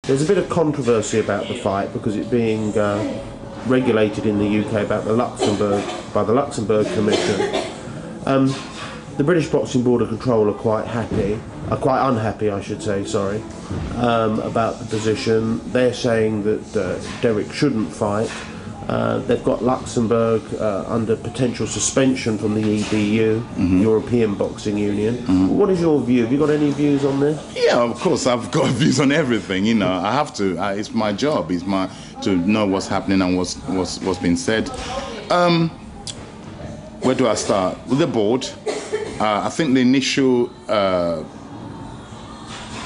There's a bit of controversy about the fight because it being regulated in the UK by the Luxembourg Commission. The British Boxing Board of Control are quite unhappy, I should say, sorry, about the position. They're saying that Derek shouldn't fight. They've got Luxembourg under potential suspension from the EBU, European Boxing Union. What is your view? Have you got any views on this? Yeah, of course, I've got views on everything. You know, I have to. It's my job. It's to know what's happening and what's being said. Where do I start? With the board, I think the initial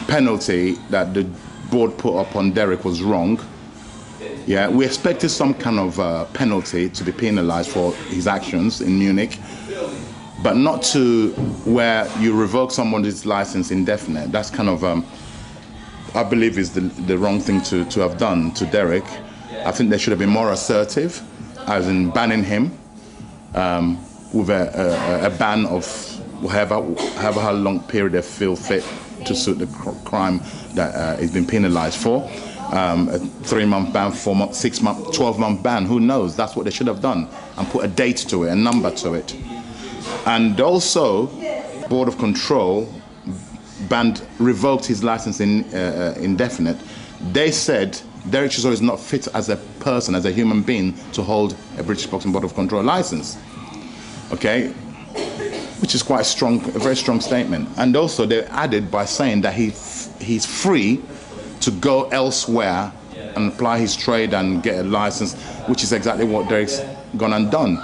penalty that the board put up on Derek was wrong. Yeah, we expected some kind of penalty to be penalized for his actions in Munich, but not to where you revoke someone's license indefinite. That's kind of, I believe, is the wrong thing to have done to Derek. I think they should have been more assertive, as in banning him with a ban of however long period they feel fit to suit the crime that he's been penalized for. A 3-month ban, 4-month, 6-month, 12-month ban, who knows? That's what they should have done, and put a date to it, a number to it. And also, Board of Control revoked his license indefinite. They said Derek Chisholm is not fit as a person, as a human being, to hold a British Boxing Board of Control license. Okay? Which is quite strong, a very strong statement. And also they added by saying that he's free to go elsewhere and apply his trade and get a license, which is exactly what Derek's gone and done.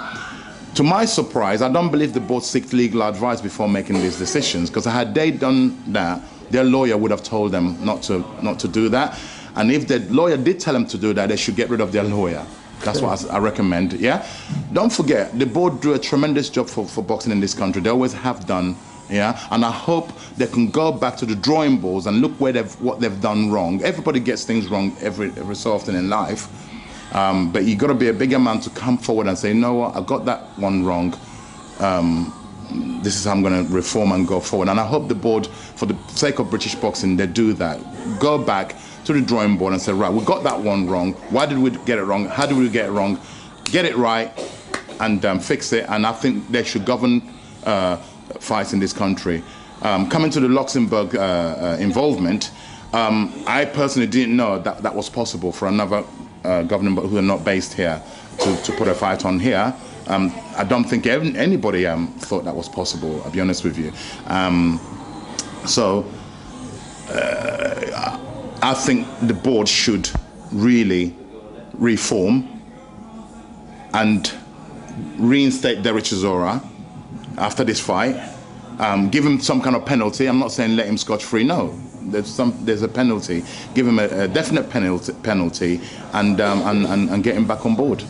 To my surprise, I don't believe the board seeked legal advice before making these decisions, because had they done that, their lawyer would have told them not to do that. And if the lawyer did tell them to do that, they should get rid of their lawyer. That's what I recommend, yeah? Don't forget, the board do a tremendous job for boxing in this country. They always have done. Yeah, and I hope they can go back to the drawing boards and look where what they've done wrong. Everybody gets things wrong every so often in life, but you got to be a bigger man to come forward and say, you know what, I got that one wrong. This is how I'm going to reform and go forward. And I hope the board, for the sake of British boxing, they do that. Go back to the drawing board and say, right, we got that one wrong. Why did we get it wrong? How did we get it wrong? Get it right and fix it. And I think they should govern fights in this country. Coming to the Luxembourg involvement, I personally didn't know that was possible for another government who are not based here to put a fight on here. I don't think anybody thought that was possible, I'll be honest with you. I think the board should really reform and reinstate Derek Chisholm after this fight, give him some kind of penalty. I'm not saying let him scotch-free. No, there's a penalty. Give him a definite penalty, and get him back on board.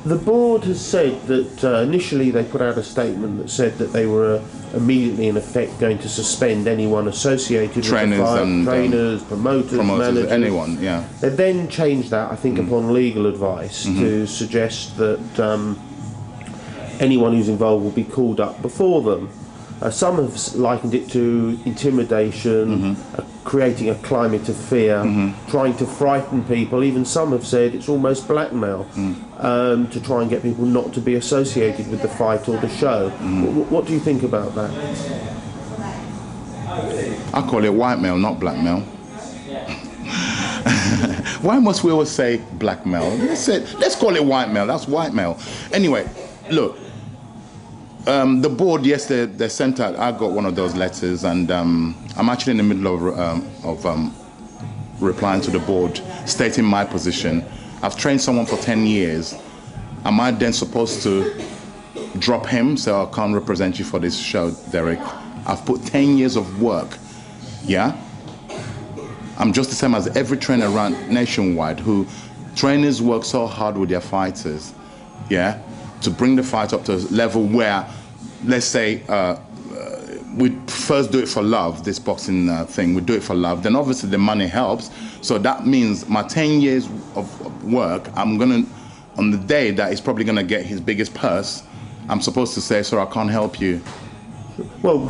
The board has said that initially they put out a statement that said that they were immediately, in effect, going to suspend anyone associated with the fight, trainers, promoters, managers, anyone. Yeah. They then changed that, I think, upon legal advice to suggest that anyone who's involved will be called up before them. Some have likened it to intimidation, creating a climate of fear, trying to frighten people. Even some have said it's almost blackmail to try and get people not to be associated with the fight or the show. What do you think about that? I call it whitemail, not blackmail. Why must we always say blackmail? Let's call it whitemail. That's whitemail. Anyway, look. The board, yes, they sent out. I got one of those letters, and I'm actually in the middle of replying to the board, stating my position. I've trained someone for 10 years. Am I then supposed to drop him, so I can't represent you for this show, Derek? I've put 10 years of work, yeah? I'm just the same as every trainer around nationwide who trainers work so hard with their fighters, yeah? To bring the fight up to a level where, let's say, we first do it for love, this boxing thing, we do it for love, then obviously the money helps. So that means my 10 years of work, I'm gonna, on the day that he's probably gonna get his biggest purse, I'm supposed to say, sir, I can't help you. Well,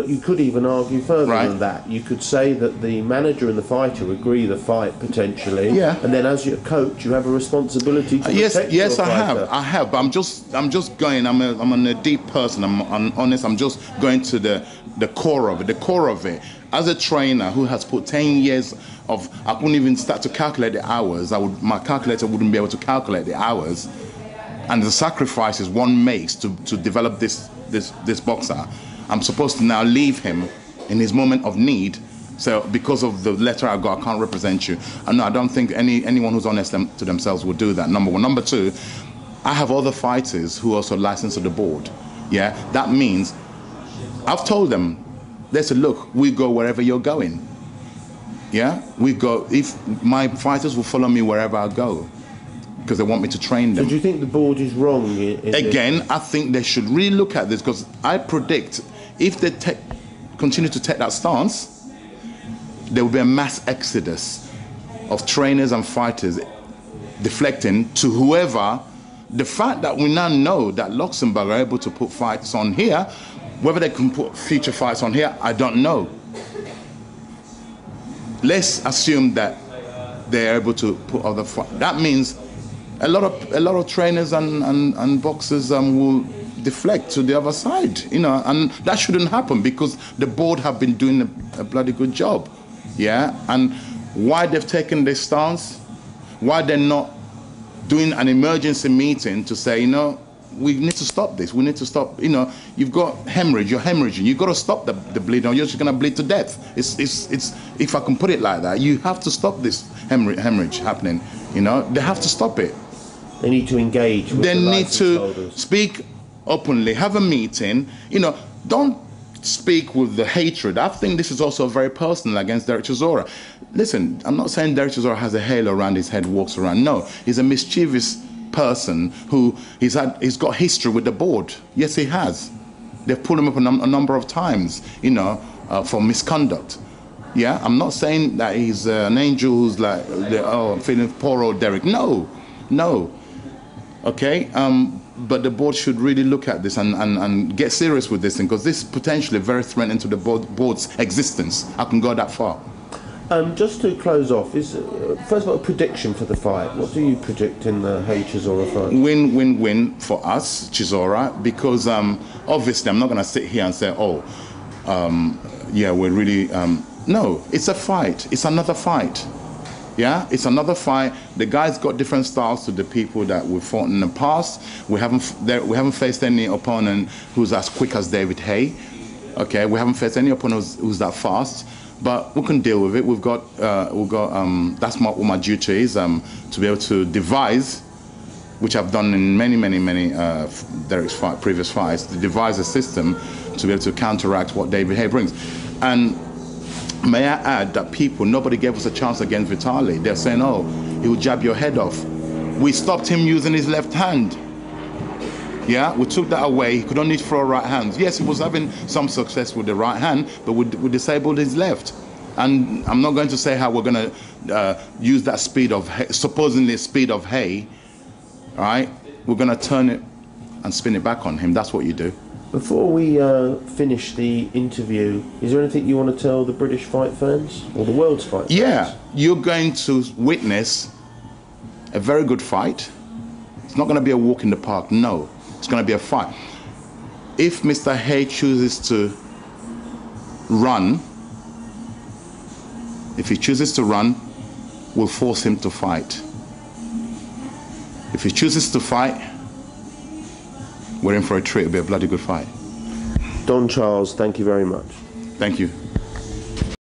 you could even argue further Right. than that. You could say that the manager and the fighter agree the fight potentially, Yeah. and then as your coach, you have a responsibility to protect Yes, your I fighter. have. But I'm just going. I'm a deep person. I'm honest. I'm just going to the core of it. The core of it. As a trainer who has put 10 years of, I couldn't even start to calculate the hours. My calculator wouldn't be able to calculate the hours, and the sacrifices one makes to develop this boxer. I'm supposed to now leave him in his moment of need. So because of the letter I got, I can't represent you. And no, I don't think anyone who's honest to themselves would do that, number one. Number two, I have other fighters who are also licensed to the board. Yeah, that means I've told them, they said, look, we go wherever you're going. Yeah, we go, if my fighters will follow me wherever I go, because they want me to train them. So do you think the board is wrong? Again, I think they should really look at this, because I predict if they continue to take that stance, there will be a mass exodus of trainers and fighters deflecting to whoever. The fact that we now know that Luxembourg are able to put fights on here, whether they can put future fights on here, I don't know. Let's assume that they're able to put other fights. That means a lot of trainers and boxers will deflect to the other side, you know, and that shouldn't happen, because the board have been doing a bloody good job. Yeah, and why they've taken this stance, why they're not doing an emergency meeting to say, you know, we need to stop this, we need to stop, you know, you've got hemorrhage, you're hemorrhaging, you've got to stop the bleeding, or you're just going to bleed to death. It's if I can put it like that, you have to stop this hemorrhage happening, you know, they have to stop it. They need to engage with they the need license to holders. Speak openly, have a meeting, you know, don't speak with the hatred. I think this is also very personal against Derek Chisora. Listen, I'm not saying Derek Chisora has a halo around his head, walks around. No, he's a mischievous person who he's got history with the board. Yes, he has. They've pulled him up a number of times, you know, for misconduct. Yeah, I'm not saying that he's an angel who's like, I'm feeling poor old Derek. No. Okay, but the board should really look at this and get serious with this thing, because this is potentially very threatening to the board's existence. I can go that far. Just to close off, is first of all a prediction for the fight. What do you predict in the Chisora fight? Win for us, Chisora, because obviously I'm not going to sit here and say, yeah, we're really no. It's a fight. It's another fight. Yeah, it's another fight. The guy's got different styles to the people that we've fought in the past. We haven't faced any opponent who's as quick as David Hay. Okay, we haven't faced any opponent who's that fast. But we can deal with it. We've got that's what my duty is, to be able to devise, which I've done in many Derek's previous fights, to devise a system to be able to counteract what David Hay brings. And may I add that nobody gave us a chance against Vitali. They're saying, oh, he will jab your head off. We stopped him using his left hand. Yeah, we took that away. He could only throw right hands. Yes, he was having some success with the right hand, but we disabled his left. And I'm not going to say how we're going to use that speed of supposedly speed of Hay. All right, we're going to turn it and spin it back on him. That's what you do. Before we finish the interview, is there anything you want to tell the British fight fans or the world's fight fans? Yeah, you're going to witness a very good fight. It's not going to be a walk in the park. No. It's going to be a fight. If Mr. Hay chooses to run, we'll force him to fight. If he chooses to fight, we're in for a treat. It'll be a bloody good fight. Don Charles, thank you very much. Thank you.